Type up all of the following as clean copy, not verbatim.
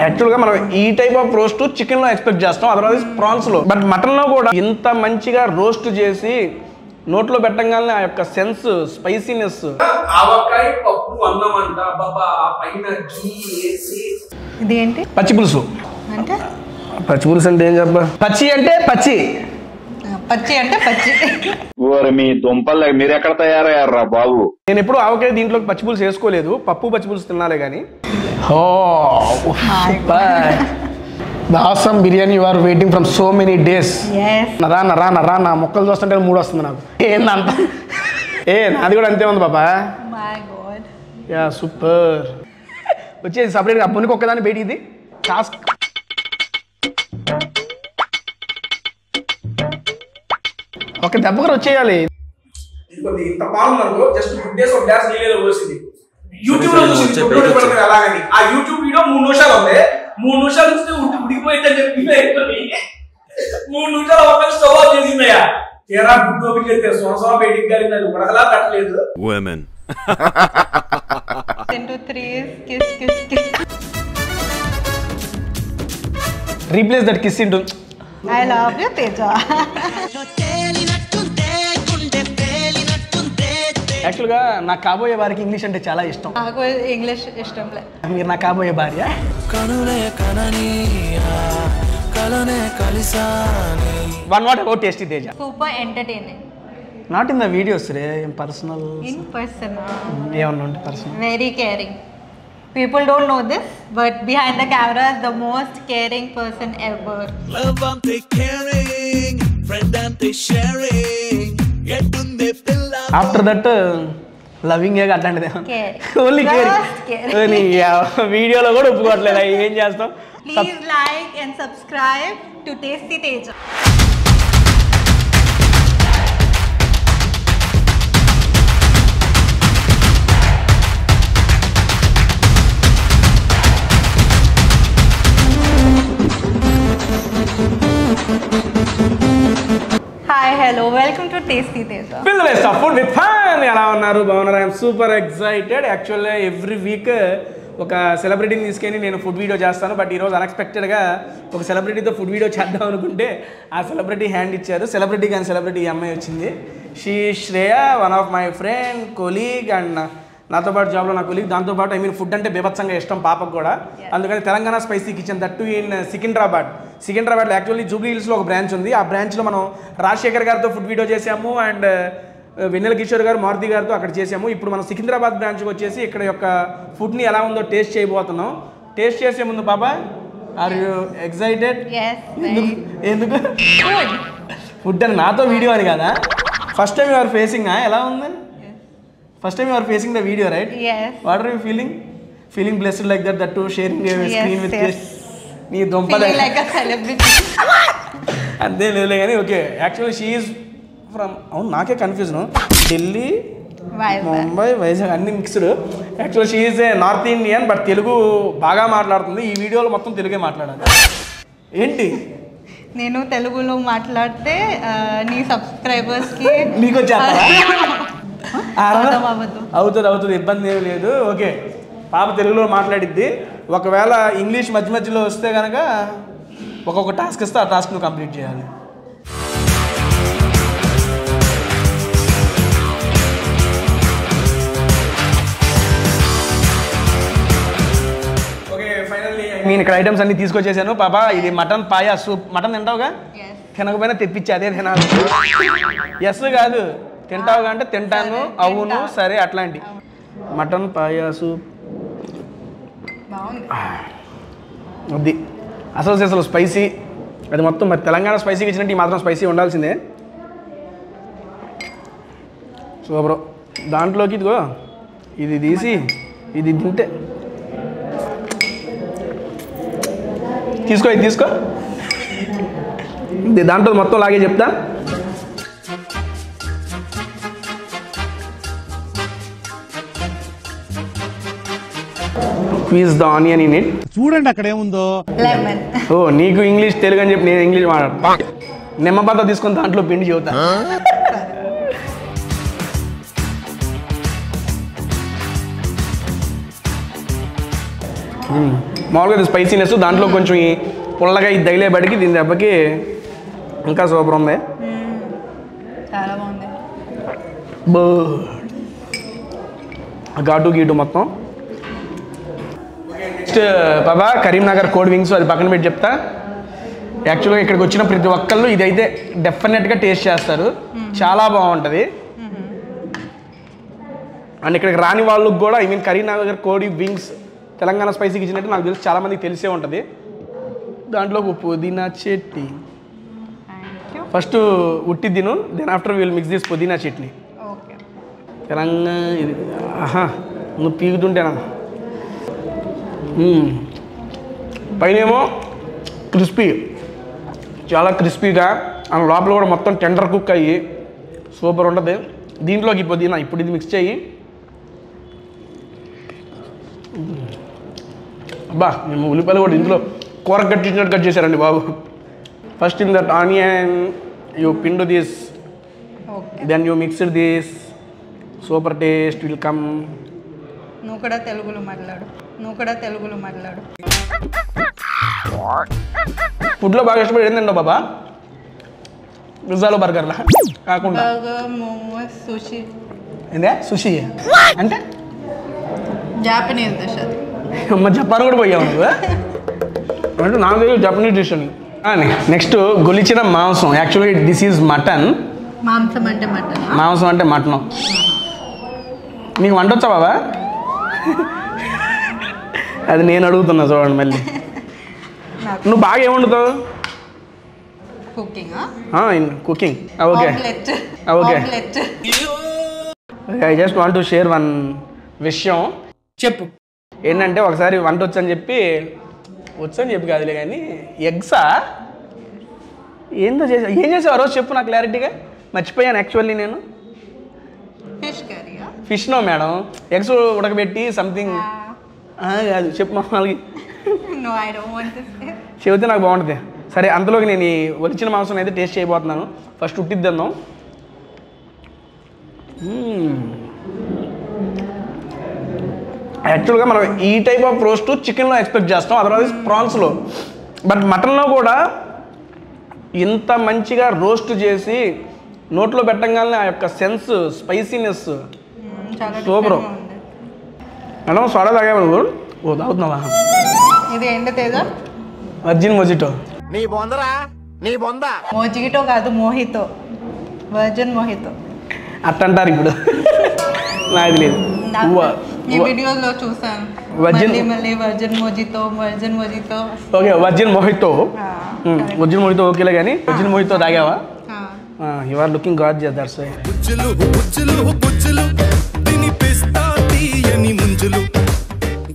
యాక్చువల్గా మనం ఈ టైప్ ఆఫ్ రోస్ట్ చికెన్లో ఎక్స్పెక్ట్ చేస్తాం, అదర్వైజ్ ప్రాన్స్లో. బట్ మటన్లో కూడా ఇంత మంచిగా రోస్ట్ చేసి నోట్లో పెట్టగానే ఆ యొక్క సెన్స్, స్పైసీనెస్. ఆవకాయ పప్పు అన్నం అంట బాబా, పైన ఘీ వేసి. ఇది ఏంటి? పచ్చి పులుసు అంటే? పచ్చి పులుసు అంటే ఏం చెప్పా? పచ్చి అంటే పచ్చి, పచ్చి అంటే పచ్చి. మీ దుంపలు మీరు ఎక్కడ తయారయ్యారా బాబు? నేను ఎప్పుడు ఆవకాయ దీంట్లోకి పచ్చి పులుసు వేసుకోలేదు, పప్పు పచ్చి పులుసు తినాలే కానీ. Awesome biryani you are waiting from so many days. నా మొక్కలు చూస్తుంటే 3 వస్తుంది నాకు. ఏందంత నాది కూడా అంతే ఉంది బాబా. Yeah super. వచ్చేసి సపరేట్గా అబ్బునికి ఒక్కదాన్ని బయట ఇది టాస్క్. ఒక దెబ్బ కూడా వచ్చేయాలి. ఇంత బాగుందనుకో, జస్ట్ గుడ్డేసి ఒక గ్లాస్ నీళ్ళలో పోసింది. యూట్యూబ్ లో చూసి అలాగని ఆ యూట్యూబ్ వీడియో 3 నిమిషాలు ఉంది. 3 నిమిషాలు చూస్తే ఉడికిపోయిందని చెప్పి 3 నిమిషాలు ఒక స్టవ్ ఆఫ్ చేసిందయ్యా. తీరా గుడ్డు ఓపెన్ చేస్తే సోసా బయటికి గాలి ఉడకలా కట్టలేదు. Replace that kiss into I love you Teja. యాక్చువల్గా నాకు కాబోయే వారికి ఇంగ్లీష్ అంటే చాలా ఇష్టం. నాకు ఇంగ్లీష్ ఇష్టం లేదు. మీరు నా కాబోయే భార్య. One word about Tasty Teja. Super entertaining. Not in the videos, in personal. In person. Yeah, personal. Very caring. People don't know this, but behind the camera is the most caring person ever. Love ante caring, friend ante sharing. After that, loving A అట్లాంటిదే. Only caring. వీడియోలో కూడా ఒప్పుకోవట్లేదు. ఏం చేస్తాం? Please like and subscribe to Tasty Teja. Hi, hello, welcome to Tasty Teja. Fill the stuff food with fun. ఎలా ఉన్నారు? బాగున్నారా? I'm super excited. Actually every week ఒక సెలబ్రిటీని తీసుకొని నేను ఫుడ్ వీడియో చేస్తాను. బట్ ఈరోజు అన్ఎక్స్పెక్టెడ్గా ఒక సెలబ్రిటీతో ఫుడ్ వీడియో చేద్దాం అనుకుంటే ఆ సెలబ్రిటీ హ్యాండ్ ఇచ్చారు. సెలబ్రిటీ కానీ సెలబ్రిటీ ఈ అమ్మాయి వచ్చింది. She Shreya, one of my friend, colleague and నాతో పాటు జాబ్లో నా కొలీగ్. దాంతోపాటు ఫుడ్ అంటే బీభత్సంగా ఇష్టం పాపకు కూడా. అందుకని Telangana spicy kitchen, that in సికింద్రాబాద్లో యాక్చువల్లీ జూబ్లీ హిల్స్లో ఒక బ్రాంచ్ ఉంది. ఆ బ్రాంచ్లో మనం రాజశేఖర్ గారితో ఫుడ్ వీడియో చేసాము అండ్ వెన్నెల కిషోర్ గారు, మారుతి గారితో అక్కడ చేసాము. ఇప్పుడు మనం సికింద్రాబాద్ బ్రాంచ్కి వచ్చేసి ఇక్కడ యొక్క ఫుడ్ని ఎలా ఉందో టేస్ట్ చేయబోతున్నాం. టేస్ట్ చేసే ముందు పాప, ఆర్ యూ ఎక్సైటెడ్? ఎందుకు ఫుడ్ అని నాతో వీడియో అని కదా? First time you are facing, ఎలా ఉంది? First time you are facing the video, right? What are you feeling blessed like that to sharing screen with నీ దుంపలే అంతే లేదులే కానీ. Okay, actually she is from, అవును నాకే కన్ఫ్యూజన్, ఢిల్లీ, ముంబై, వైజాగ్ అన్ని mixed. Actually she is a north Indian, but Telugu బాగా మాట్లాడుతుంది. ఈ వీడియోలో మొత్తం తెలుగే మాట్లాడాలి. ఏంటి నేను తెలుగులో మాట్లాడితే నీ సబ్స్క్రైబర్స్కి నీకు అవుతుంది, ఇబ్బంది ఏమి లేదు. ఓకే, పాప తెలుగులో మాట్లాడిద్ది. ఒకవేళ ఇంగ్లీష్ మధ్య మధ్యలో వస్తే కనుక ఒక్కొక్క టాస్క్ ఇస్తే ఆ టాస్క్ నువ్వు కంప్లీట్ చేయాలి. ఓకే, ఫైనల్లీ నేను ఇక్కడ ఐటమ్స్ అన్ని తీసుకొచ్చేసాను. పాప ఇది మటన్ పాయా సూప్. మటన్ తింటావుగా? తినకపోయినా తెప్పించి అదే తినాలి. ఎస్ కాదు, తింటావుగా అంటే తింటాను, అవును సరే అట్లాంటి. మటన్ పాయా సూప్ అది అసలు స్పైసీ, అది మొత్తం మరి తెలంగాణ స్పైసీకి ఇచ్చినట్టు ఈ మాత్రం స్పైసీ ఉండాల్సిందే. సో బ్రో, దాంట్లోకి ఇదిగో ఇది తీసి ఇది తింటే తీసుకో దాంట్లో మొత్తం లాగే చెప్తా. Squeeze the onion in it. చూడండి అక్కడ ఏముందో. లెమన్. ఓ నీకు ఇంగ్లీష్ తెలుగు అని చెప్పి నేను ఇంగ్లీష్ మాట్లాడు. నిమ్మపత్త తీసుకొని దాంట్లో పిండి చెబుతా. మామూలుగా ఇది స్పైసీనెస్ దాంట్లో కొంచెం ఈ పుల్లగా ఇది తగిలేబడికి దీని దెబ్బకి ఇంకా సూపర్ ఉంది. చాలా బాగుంది. ఘాటు గీటు మొత్తం. నెక్స్ట్ బాబా కరీంనగర్ కోడి వింగ్స్ అది పక్కన పెట్టి చెప్తా. యాక్చువల్గా ఇక్కడికి వచ్చిన ప్రతి ఒక్కళ్ళు ఇదైతే డెఫినెట్గా టేస్ట్ చేస్తారు, చాలా బాగుంటుంది. అండ్ ఇక్కడికి రాని వాళ్ళకి కూడా ఐ మీన్ కరీంనగర్ కోడి వింగ్స్ తెలంగాణ స్పైసీకి ఇచ్చినట్టు నాకు తెలిసి చాలామందికి తెలిసే ఉంటుంది. దాంట్లో పుదీనా చట్నీ ఫస్ట్ ఉట్టి తిను, then after will mix this pudina chutney. Okay. Telangana ఇది నువ్వు పీకుతుంటేనా. పైనేమో క్రిస్పీ, చాలా క్రిస్పీగా, అండ్ లోపల కూడా మొత్తం టెండర్ కుక్ అయ్యి సూపర్ ఉంటుంది. దీంట్లోకి పుదీనా ఇప్పుడు ఇది మిక్స్ చేయి. అబ్బా మేము ఉల్లిపాయలు కూడా ఇందులో కూర కట్టించినట్టు కట్ చేశారండి బాబు. First in that onion you పిండు this, then you mixed this, super taste will come. నువ్వు కూడా తెలుగులో మాట్లాడు. ఫుడ్లో బాగా ఇష్టపడి ఏంటండో బాబా? పిజ్జాలో బర్గర్లా కాకుండా బర్గర్, మోమోస్, సుషి. ఏందే సుషి అంటే? జాపనీస్ డిష్ అది. అమ్మ జపాన్ కూడా పోయావు నువ్వు అంటే నాకు తెలియదు జపనీస్ డిష్ అని. నెక్స్ట్ గొలిచిన మాంసం. యాక్చువల్గా దిస్ ఈజ్ మటన్. మాంసం అంటే మటన్. నీకు వంట వచ్చా బాబా? అది నేను అడుగుతున్నా చూడండి మళ్ళీ. నువ్వు బాగా ఏం వండుతావు? Cooking. Okay okay. I just want to share one విషయం. చెప్పు. ఏంటంటే ఒకసారి వంట వచ్చని చెప్పి కాదులే కానీ ఎగ్సా ఏందో చేసా. ఏం చేసావు ఆ రోజు చెప్పు నాకు క్లారిటీగా. మర్చిపోయాను యాక్చువల్లీ నేను. ఫిష్ నో మేడం, ఎగ్స్ ఉడకబెట్టి సంథింగ్ కాదు చెప్పు వాళ్ళకి. చెబితే నాకు బాగుంటుంది. సరే అంతలోకి నేను ఈ ఒలిచిన మాంసం అయితే టేస్ట్ చేయబోతున్నాను. ఫస్ట్ ఉట్టిద్దాం. యాక్చువల్గా మనం ఈ టైప్ ఆఫ్ రోస్ట్ చికెన్లో ఎక్స్పెక్ట్ చేస్తాం, అదర్వైజ్ ప్రాన్స్లో. బట్ మటన్లో కూడా ఇంత మంచిగా రోస్ట్ చేసి నోట్లో పెట్టగానే ఆ యొక్క sense spiciness super. Madam soda తాగేవాళ్ళు ఓ తాగుతున్నావా? ఇది ఎండతేగా వర్జిన్ మొజిటో. మోజిటో కాదు, మోహితో. వర్జిన్ మోహితో అట్టంటారు ఇప్పుడు. నాకు లేదు. ఈ వీడియోలో చూసాను. మళ్ళీ virgin mojito. Okay virgin mojito. Virgin mojito ఓకేలే కానీ వర్జిన్ మొహితో తాగావా? You are looking gorgeous, that's why.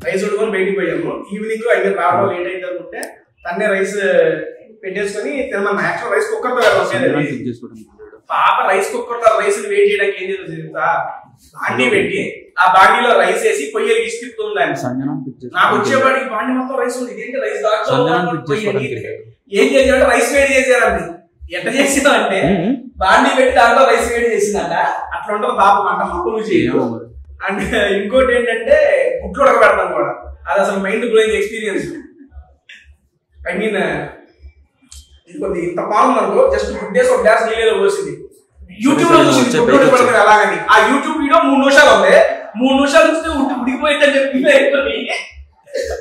Rice ఉడుకొని బయటికి పోయాము. ఈవినింగ్ అయితే రావడం లేట్ అయితే అనుకుంటే తన్నే రైస్ పెట్టేసుకొని తినమన్నా. యాక్చువల్ రైస్ కుక్కర్తో పాప రైస్ కుక్కర్తో రైస్ వేడి చేయడానికి ఏం చేస్తుంది? బాండీ పెట్టి ఆ బాండీలో రైస్ వేసి పొయ్యలు ఇస్తుతుంది. నాకు వచ్చేపాటికి బాండీ మొత్తం రైస్ ఉంది. ఇదేంటి రైస్ ఏం చేసామంటే రైస్ వేడి చేసారండి. ఎట్లా చేసినా అంటే బాండీ పెట్టి దాంట్లో రైస్ వేడి చేసిందంట. అట్లా ఉంటుంది పాప అంట మక్కులు చేయదు. అండ్ ఇంకోటి ఏంటంటే గుడ్లు ఉడకబెడతాను కూడా. అది అసలు mind blowing experience. I mean ఇది కొద్ది ఇంత పాలు అనుకో, జస్ట్ గుడ్డేసి ఒక గ్లాస్ నీళ్ళలో పోసింది. యూట్యూబ్ లో చూసింది గుడ్లు ఉడకబెడతారు అలాగని. ఆ యూట్యూబ్ వీడియో 3 నిమిషాలు ఉంది. 3 నిమిషాలు చూస్తే ఉడికిపోయిందని చెప్పి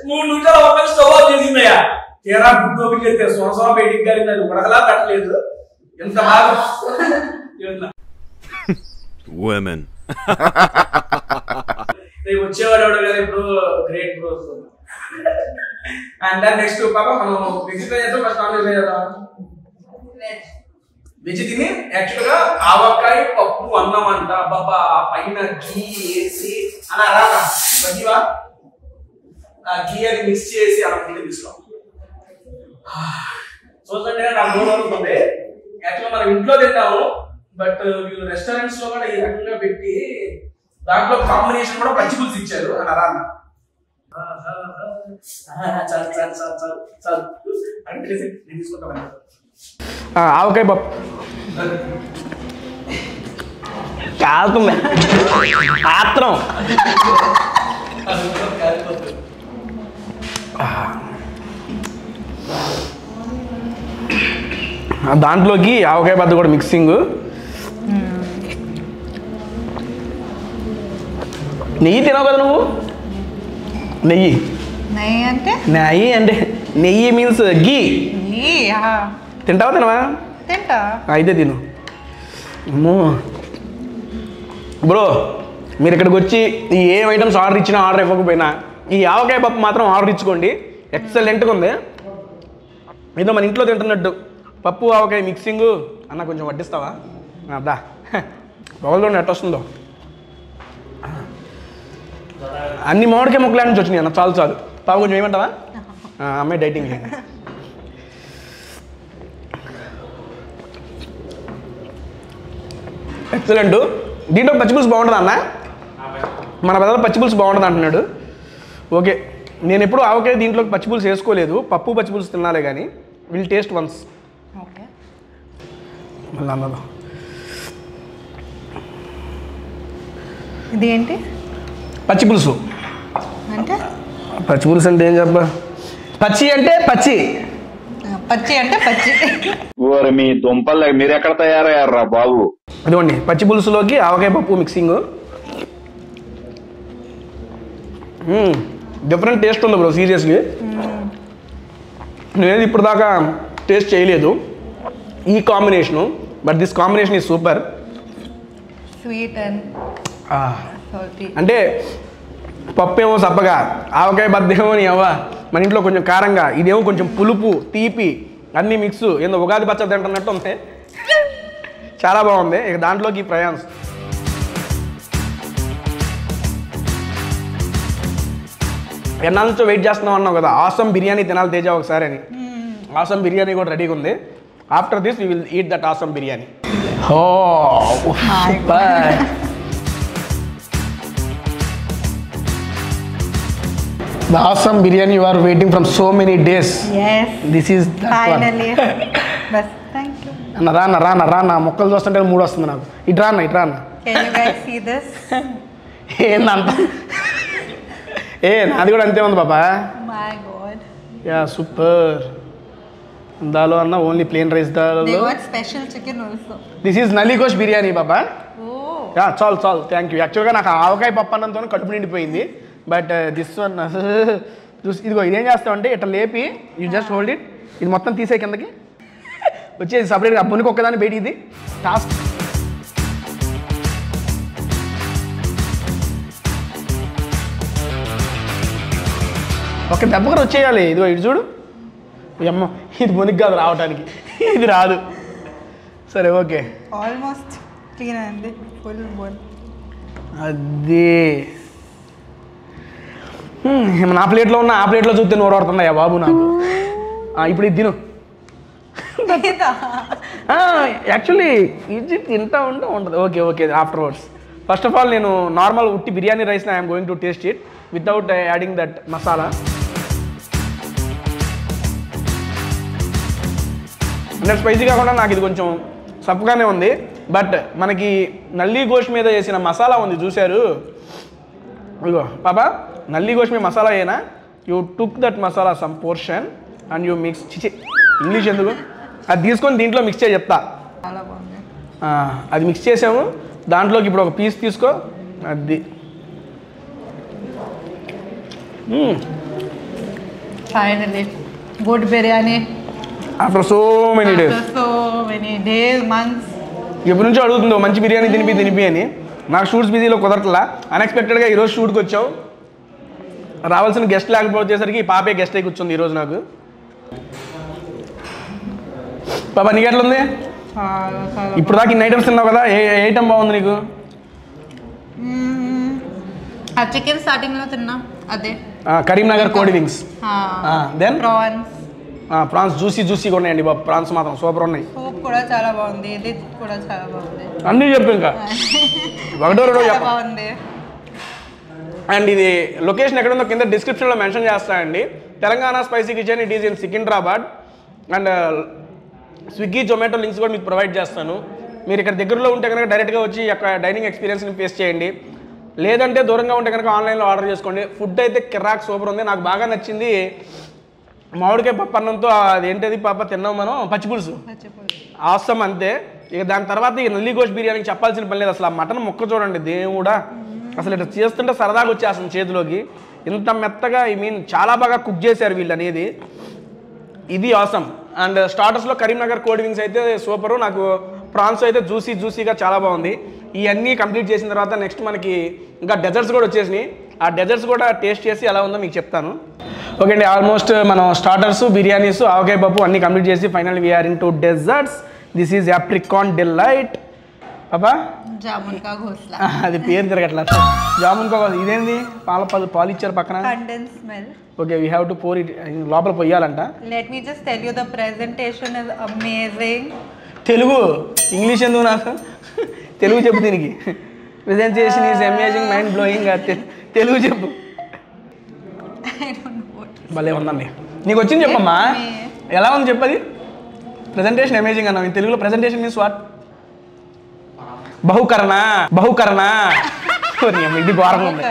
3 నిమిషాలు ఒక స్టవ్ ఆఫ్ చేసిందయ్యా. తీరా గుడ్డు ఓపెన్ చేస్తే సొరసొర బయటికి కలిగింది. అది ఉడకలా తట్టలేదు. ఎంత బాగా వచ్చేవాడు కదా ఇప్పుడు. Great bro. And then next పాప మనం వెజ్ చేద్దాం, ఫస్ట్ నాన్ వెజ్ చేద్దాం. వెజ్ తిని యాక్చువల్ గా ఆవకాయ పప్పు అన్నం అంట. బాబా పైన ఘీ వేసి అలా రావా బజ్జీవా ఆ ఘీ అని మిక్స్ చేసి అలా ముందు తీసుకో. చూస్తుంటే నాకు మూడు అవుతుంది. యాక్చువల్గా మనం ఇంట్లో తింటాము, బట్ వీళ్ళు రెస్టారెంట్స్ లో కూడా ఈ రకంగా పెట్టి దాంట్లో కాంబినేషన్ కూడా పచ్చి పులుసు ఇచ్చారు అని అలా అన్న. ఆవకాయ పప్పు కాలుతుంది ఆత్రం. దాంట్లోకి ఆవకాయ బద్ద కూడా మిక్సింగ్. నెయ్యి తినవు కదా నువ్వు? నెయ్యి నెయ్యి మీన్స్ గీ. తింటావా తినవా? తింటా. అయితే తిను. బ్రో మీరు ఇక్కడికి వచ్చి ఈ ఏ ఐటమ్స్ ఆర్డర్ ఇచ్చినా ఆర్డర్ ఇవ్వకపోయినా ఈ ఆవకాయ పప్పు మాత్రం ఆర్డర్ ఇచ్చుకోండి. ఎక్సలెంట్గా ఉంది. ఏదో మన ఇంట్లో తింటున్నట్టు పప్పు ఆవకాయ మిక్సింగ్. అన్న కొంచెం వడ్డిస్తావా? అదా పొగలతో ఎట్ట వస్తుందో. అన్ని మామిడికాయ ముక్కల నుంచి వచ్చినాయి అన్న. చాలు చాలు. పాప కొంచెం ఏమంటావా? అమ్మాయి డైటింగ్ లేదు. ఎక్సలెంట్. దీంట్లో పచ్చిపులుసు బాగుంటుంది అన్న. మన పెద్దలు పచ్చిపులుసు బాగుంటుంది అంటున్నాడు. ఓకే, నేను ఎప్పుడు ఆవకాయ దీంట్లోకి పచ్చిపులుసు వేసుకోలేదు. పప్పు పచ్చిపులుసు తినాలే కానీ విల్ టేస్ట్ వన్స్. ఓకే మళ్ళీ అన్నదో ఇదేంటి? పచ్చిపులుసు అంటే పచ్చిపులుసు అంటే ఏం చెప్పా? పచ్చి అంటే పచ్చి, పచ్చి అంటే పచ్చి. ఓరి మీ దుంపలు మీరు ఎక్కడ తయారయ్యారా బాబు? ఇదిగోండి పచ్చిపులుసులోకి ఆవకాయ పప్పు మిక్సింగ్. డిఫరెంట్ టేస్ట్ ఉంది బ్రో సీరియస్లీ. నేనేది ఇప్పుడు దాకా టేస్ట్ చేయలేదు ఈ combination. But this combination is super. Sweet and salty. అంటే పప్పు ఏమో సప్పగా, ఆవకాయ బద్దేమో నీ అవ్వ మన ఇంట్లో కొంచెం కారంగా, ఇదేమో కొంచెం పులుపు తీపి అన్నీ మిక్స్. ఏందో ఉగాది పచ్చడి తింటున్నట్టు ఉంది. చాలా బాగుంది. ఇక దాంట్లోకి ప్రయాన్స్ ఎన్నాళ్ళ నుంచో వెయిట్ చేస్తున్నాం అన్నావు కదా, ఆసమ్ బిర్యానీ తినాలి తేజ ఒకసారి అని. ఆసమ్ బిర్యానీ కూడా రెడీగా ఉంది. After this we will eat that awesome biryani. The awesome biryani you are waiting from so many days. Yes. This is that finally. one. Thank you. రానా మొక్కలు చూస్తుంటే మూడు వస్తుంది నాకు. ఇటు రాన్న. Can you guys see this? ఏందంత నాది కూడా అంతే ఉంది బాబా. My God. Yeah super. దాలో అన్న ఓన్లీ ప్లేన్ రైస్ దాలో. They got special chicken also. This is nalli gosht biryani బాబా. Oh. యా చాలు థ్యాంక్ యూ. యాక్చువల్గా నాకు ఆవకాయ పప్పు అన్నంతో కడుపు నిండిపోయింది. బట్ దిస్ వన్ చూసి ఇదిగో ఇదేం చేస్తామంటే ఇట్లా లేపి యూ జస్ట్ హోల్డ్ ఇట్. ఇది మొత్తం తీసే కిందకి వచ్చేది సపరేట్గా పొనికి ఒక్కదాన్ని బయట. ఇది టాస్క్. ఒక దెబ్బకర వచ్చేయాలి. ఇదిగో ఇటు చూడు. అమ్మ ఇది పొనికి కాదు రావడానికి, ఇది రాదు. సరే okay. Almost clean and full bone. అది నా ప్లేట్లో ఉన్న ఆ ప్లేట్లో చూస్తే నోరు పడుతున్నాయా బాబు నాకు. ఇప్పుడు ఇది తిను. యాక్చువల్లీ ఇది తింటా ఉంటుంది. Okay afterwards. First of all నేను నార్మల్ ఉట్టి బిర్యానీ రైస్ని I'm going to taste it without adding that masala. అంటే స్పైసీ కాకుండా నాకు ఇది కొంచెం సప్పగానే ఉంది. బట్ మనకి నల్లి గోష్ మీద వేసిన మసాలా ఉంది చూశారు. ఇగో పాపా నల్లి గోష్ మీద మసాలా అయినా you took that masala some portion and you mix. English ఎందుకు, అది తీసుకొని దీంట్లో మిక్స్ చేసి చెప్తా. చాలా బాగుంది. అది మిక్స్ చేసాము. దాంట్లోకి ఇప్పుడు ఒక పీస్ తీసుకో. అది Finally, good biryani. After so many days. After so many days, months. ఎప్పటి నుంచో అడుగుతుందో మంచి బిర్యానీ తినిపి అని. నాకు షూట్స్ బిజీలో కుదరట్లా. అన్ఎక్స్పెక్టెడ్గా ఈరోజు షూట్కి వచ్చావు. రావాల్సిన గెస్ట్ లేకపోతేసరికి పాపే గెస్ట్ అయి కూర్చుంది ఈరోజు నాకు. పాపా నీకు ఎట్లుంది? ఇప్పుడు దాకా ఇన్ని ఐటమ్స్ తిన్నావు కదా, ఏ ఐటమ్ బాగుంది నీకు? ఆ చికెన్ స్టార్టింగ్లో తిన్నా అదే. కరీంనగర్ కోడి వింగ్స్. దెన్ ప్రాన్స్ జ్యూసీగా ఉన్నాయండి బాబు. ప్రాన్స్ మాత్రం సూపర్ ఉన్నాయి. సూప్ కూడా చాలా బాగుంది. ఇది కూడా చాలా బాగుంది. అన్నీ చెప్పు ఇంకా ఒకటో రెండో చెప్పు. బాగుంది. అండ్ ఇది లొకేషన్ ఎక్కడ ఉందో కింద డిస్క్రిప్షన్లో మెన్షన్ చేస్తానండి. Telangana spicy kitchen, it is in Secunderabad. And Swiggy Zomato links కూడా మీకు ప్రొవైడ్ చేస్తాను. మీరు ఇక్కడ దగ్గరలో ఉంటే కనుక డైరెక్ట్గా వచ్చి అక్కడ డైనింగ్ ఎక్స్పీరియన్స్ని ఫేస్ చేయండి. లేదంటే దూరంగా ఉంటే కనుక ఆన్లైన్లో ఆర్డర్ చేసుకోండి. ఫుడ్ అయితే కిరాక్ సూపర్ ఉంది. నాకు బాగా నచ్చింది మామిడికాయ పప్పు అన్నంతో అదేంటది పాప తిన్నాం మనం పచ్చిపులుసు అవసరం అంతే. ఇక దాని తర్వాత ఇక నల్లి గోష్ బిర్యానీకి చెప్పాల్సిన పని లేదు. అసలు ఆ మటన్ ముక్క చూడండి దేవుడా, అసలు ఇట్లా చేస్తుంటే సరదాగా వచ్చేస్తుంది చేతిలోకి. ఇంత మెత్తగా చాలా బాగా కుక్ చేశారు వీళ్ళు అనేది, ఇది అవసరం. అండ్ స్టార్టర్స్లో కరీంనగర్ కోడి వింగ్స్ అయితే సూపరు. నాకు ప్రాన్స్ అయితే జ్యూసీగా చాలా బాగుంది. ఇవన్నీ కంప్లీట్ చేసిన తర్వాత నెక్స్ట్ మనకి ఇంకా డెజర్ట్స్ కూడా వచ్చేసినాయి. ఆ డెజర్ట్స్ కూడా టేస్ట్ చేసి ఎలా ఉందో మీకు చెప్తాను. ఓకే అండి, ఆల్మోస్ట్ మనం స్టార్టర్స్, బిర్యానీస్, ఆవకాయ పప్పు అన్నీ కంప్లీట్ చేసి final we are into desserts. This is apricot delight. పాపా జామున్ కా ఘోస్లా, అది పేరు తిరగట్లా. జామున్ కా ఇదేంది పాలు ఇచ్చారు పక్కన. Condense smell. Okay, we have to pour it, లోపల పోయాలంట. Let me just tell you the presentation is amazing. Telugu, English ఎందుకు నాకు? తెలుగు చెప్పు దీనికి. Presentation is amazing, mind blowing. Telugu చెప్పు. భలే ఉందండి. నీకు వచ్చింది చెప్పమ్మా, ఎలా ఉంది చెప్పది. ప్రెజెంటేషన్ అమేజింగ్ అన్నావు, తెలుగులో ప్రెజెంటేషన్ మీన్స్ వాట్? బహుకరణ. ఇది ఘోరంగా ఉంది.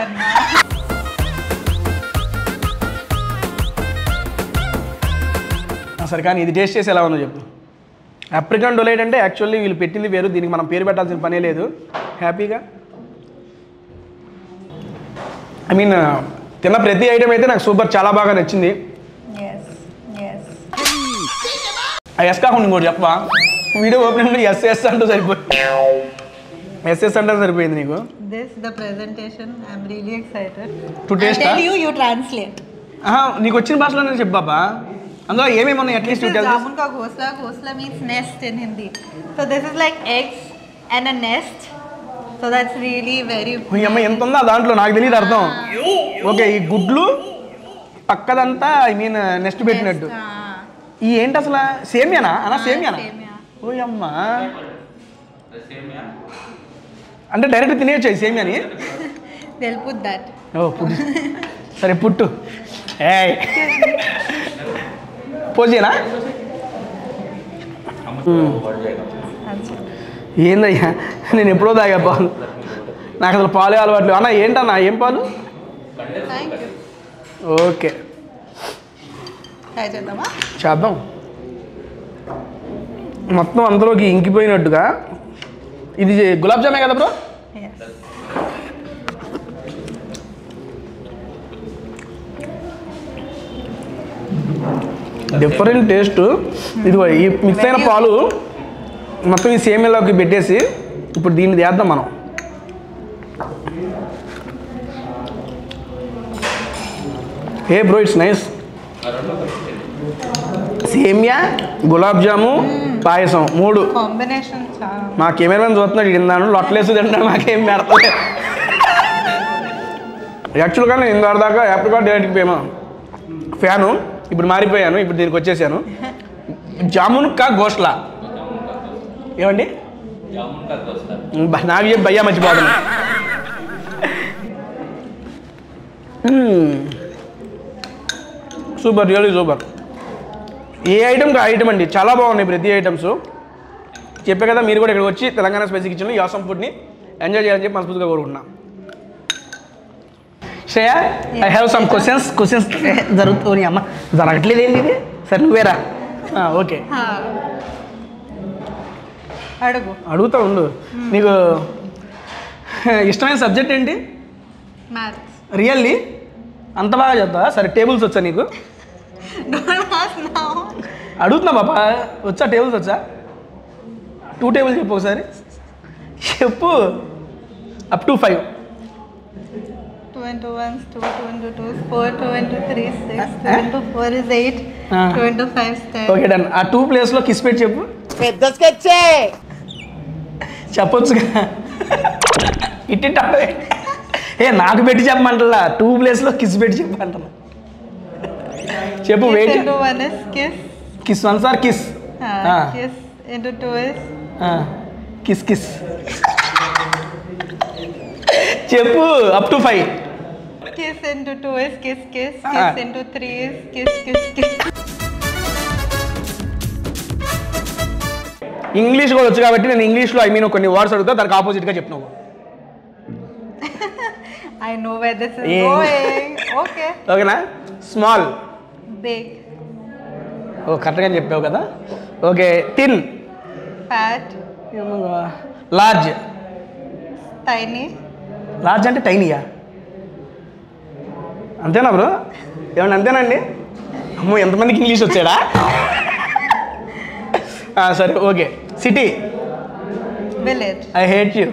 సరే, కానీ ఇది టేస్ట్ చేసి ఎలా ఉందో చెప్పు. ఆఫ్రికన్ డొలైట్ అంటే యాక్చువల్లీ వీళ్ళు పెట్టింది వేరు, దీనికి మనం పేరు పెట్టాల్సిన పనే లేదు. హ్యాపీగా తిన్న ప్రతి ఐటమ్ అయితే నాకు సూపర్, చాలా బాగా నచ్చింది. ఎస్ కాకుండా ఇంకోటి చెప్పా, వీడియో ఓపెనింగ్ ఎస్ అంటూ సరిపోయింది. ఎస్ అంటే సరిపోయింది నీకు. This the presentation. I'm really excited to taste. I'll tell you translate. నీకు వచ్చిన భాషలోనే చెప్పు బాబా, అందులో ఏమేమి ఉన్నాయి at least. Jamun ka ghosla means nest in Hindi. So this is like eggs and a nest. So that's really very. అమ్మ ఎంత ఉందా దాంట్లో నాకు తెలియదు అర్థం. ఓకే, ఈ గుడ్లు పక్కదంతా నెక్స్ట్ పెట్టినట్టు. ఈ ఏంటి అసలు సేమియానా అన్నా? సేమియానా? ఓ అమ్మా, అంటే డైరెక్ట్ తినేయచ్చు ఈ సేమియాని? They'll put that. ఓ పుట్టు, సరే పుట్టు. ఏ పోజేనా? ఏందయ్యా, నేను ఎప్పుడో తాగా పాలు, నాకు అసలు పాలే అలవాట్లు. అన్న ఏంటన్నా, ఏం పాలు? ఓకే, చేద్దాం. మొత్తం అందులోకి ఇంకిపోయినట్టుగా. ఇది గులాబ్ జామే కదా బ్రో? Different taste. ఇది ఈ మిక్స్ అయిన పాలు మొత్తం ఈ సేమియాలోకి పెట్టేసి ఇప్పుడు దీన్ని చేద్దాం మనం. ఏ బ్రో, ఇట్స్ నైస్. సేమియా, గులాబ్ జాము, పాయసం 3 కాంబినేషన్. మా కెమెరామెన్ చూస్తున్నాడు, తిన్నాను లొట్టలేసి తింటాను, మాకేం పెడతాడు. యాక్చువల్గా నేను ఇందాక ఆప్రికాట్ డైరెక్ట్కి పోయాను ఫ్యాను, ఇప్పుడు మారిపోయాను, ఇప్పుడు దీనికి వచ్చేసాను. జామున్ కా ఘోస్లా ఏమండి? నాకు చెప్పి భయ్యా మర్చిపోతాను. Super, really super. ఏ ఐటమ్కి ఐటమ్ అండి, చాలా బాగున్నాయి ప్రతి ఐటమ్స్. చెప్పే కదా, మీరు కూడా ఇక్కడికి వచ్చి తెలంగాణ స్పైసీ కిచెన్లో ఈ ఆసమ్ ఫుడ్ని ఎంజాయ్ చేయాలని చెప్పి మనస్ఫూర్తిగా కోరుకుంటున్నా. Shreya, I have some questions జరుగుతుంది. అమ్మ జరగట్లేదు ఏంటి ఇది? సరే నువ్వేరా. ఓకే, అడుగుతా ఉండు. నీకు ఇష్టమైన సబ్జెక్ట్ ఏంటి? రియల్లీ అంత బాగా చెప్తావా? సరే, టేబుల్స్ వచ్చా నీకు? అడుగుతున్నా బాబా, వచ్చా టేబుల్స్ వచ్చా? 2 టేబుల్స్ చెప్పు ఒకసారి, చెప్పు. Up to 5. 2 into 1 is 2, 2 into 2 is 4, 2 into 3 is 6, 2 into 4 is 8, 2 into 5 is 10. Okay done. ఆ 2 ప్లేస్లో కిస్ పెట్టి చెప్పు. పెద్ద స్కెచ్చే చెప్పొచ్చుగా, ఇట్టి నాకు పెట్టి చెప్పమంటలా, 2 ప్లేస్లో కిస్ పెట్టి చెప్పమంటున్నా. చెప్పు. Wait. Kiss into 1 is kiss. Kiss 1 or kiss? Kiss into 2 is kiss. చెప్పు. Up to 5. Kiss into 2 is kiss. Kiss into 3 is kiss. English కూడా వచ్చు కాబట్టి నేను ఇంగ్లీష్లో కొన్ని వర్డ్స్ అడుగుతా, దానికి ఆపోజిట్గా చెప్పినావు. I know where this is Yeah. going. Okay. ఓకేనా స్మాల్ Big. ఓ కరెక్ట్గా చెప్పావు కదా okay thin Fat. Large Tiny. Large అంటే టైనీయా అంతేనా బ్రో ఏమన్నా అంతేనండి అమ్మో ఎంతమందికి ఇంగ్లీష్ వచ్చాడా సరే okay city Village. I hate you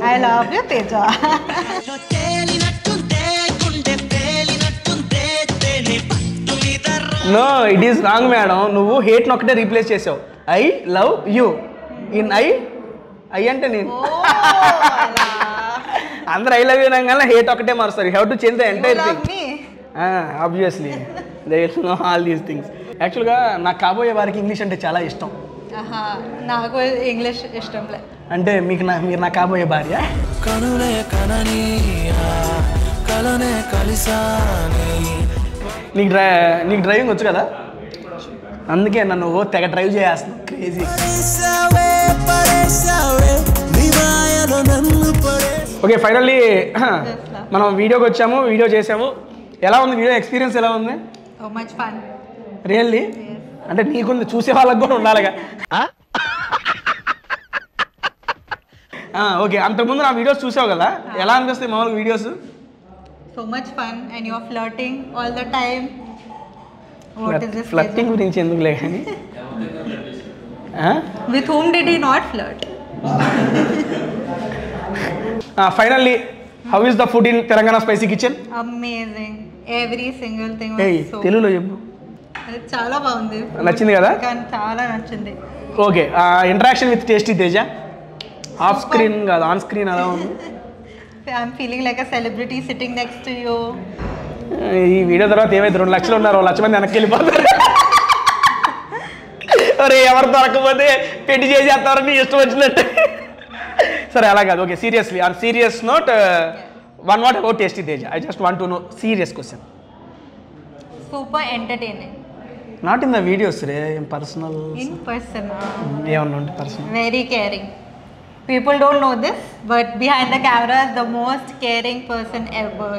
I love you, Teja. No it is wrong madam నువ్వు హేట్ని ఒకటే రీప్లేస్ చేసావు I love you in I అంటే నేను Oh, అందరు ఐ లవ్ యూ అనగానే హేట్ ఒకటే మారుస్తారు how to change the you entire love thing me. Obviously they know all these things యాక్చువల్గా నాకు కాబోయే వారికి ఇంగ్లీష్ అంటే చాలా ఇష్టం నాకు ఇంగ్లీష్ ఇష్టం లే. అంటే మీరు నా కాబోయే భార్య కనులే కనని కలనే కలిసాని నీకు డ్రైవింగ్ వచ్చు కదా అందుకే నన్ను తెగ డ్రైవ్ చేస్తున్నావు క్రేజీ ఓకే ఫైనల్లీ మనం వీడియోకి వచ్చాము వీడియో చేసాము ఎలా ఉంది వీడియో ఎక్స్పీరియన్స్ ఎలా ఉంది So much fun. రియల్లీ అంటే నీకుంది చూసే వాళ్ళకి కూడా ఉండాలిగా ఓకే అంతకుముందు నా వీడియోస్ చూసావు కదా ఎలా అనిపిస్తాయి మామూలుగా videos So much fun and you're flirting all the time. What is this? Flirting గురించి ఎందుకులే కానీ With whom did he not flirt? Finally how is the food in Telangana spicy kitchen Amazing. Every single thing A was so తెలుగులో చెప్పు అది చాలా బాగుంది. నచ్చింది కదా? కానీ చాలా నచ్చింది. Okay interaction with tasty Teja off screen కాదు ఆన్ స్క్రీన్ అలా ఉంది I'm feeling like a celebrity sitting next to you. ఈ వీడియో తర్వాత ఏమైతే 2 లక్షలు ఉన్నారు 1 లక్ష మంది వెనక్కి వెళ్ళిపోతారు అరే ఎవరు దొరకకపోతే పెట్టి చేసేస్తారు నీ ఇష్టం వచ్చినట్టు సరే అలా కాదు okay seriously on serious note one what about tasty Teja I just want to know serious question Super entertaining. Not in the videos ray personal In person. ఏమన్నా ఉంటే personal Very caring. People don't know this, but behind the camera is the most caring person ever.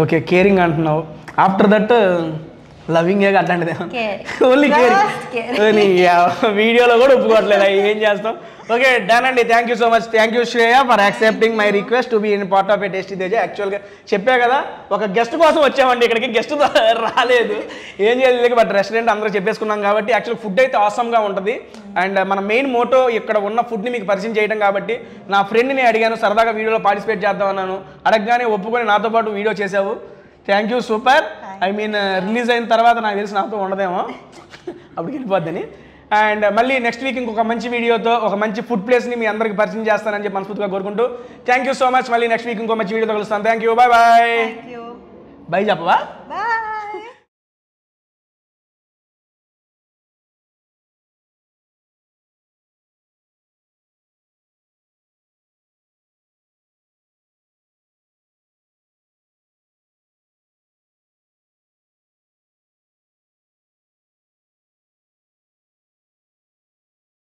Okay caring అంటున్నావు after that loving అట్లాంటిది Caring. Only Just caring వీడియోలో కూడా ఒప్పుకోవట్లేదు ఏం చేస్తాం okay done అండి thank you so much thank you Shreya for accepting my request to be in part of a tasty Teja యాక్చువల్గా చెప్పా కదా ఒక గెస్ట్ కోసం వచ్చామండి ఇక్కడికి గెస్ట్ రాలేదు ఏం చేయలేదు బట్ రెస్టారెంట్ అందరూ చెప్పేసుకున్నాం కాబట్టి యాక్చువల్ ఫుడ్ అయితే ఆసమ్గా ఉంటుంది అండ్ మన మెయిన్ మోటో ఇక్కడ ఉన్న ఫుడ్ని మీకు పరిచయం చేయడం కాబట్టి నా ఫ్రెండ్ని అడిగాను సరదాగా వీడియోలో పార్టిసిపేట్ చేద్దాం అన్నాను అడగగానే ఒప్పుకొని నాతో పాటు వీడియో చేసావు thank you super I mean release అయిన తర్వాత నాకు తెలిసి నాతో ఉండదేమో అప్పటికి వెళ్ళిపోద్దని అండ్ మళ్ళీ నెక్స్ట్ వీక్ ఇంకొక మంచి వీడియోతో ఒక మంచి ఫుడ్ ప్లేస్ని మీ అందరికి పరిచయం చేస్తానని చెప్పి మనస్ఫూర్తిగా కోరుకుంటూ థ్యాంక్ యూ సో మచ్ మళ్ళీ నెక్స్ట్ వీక్ ఇంకో మంచి వీడియోతో కలుస్తాను thank you bye bye Thank you. Bye చెప్పవా Bye.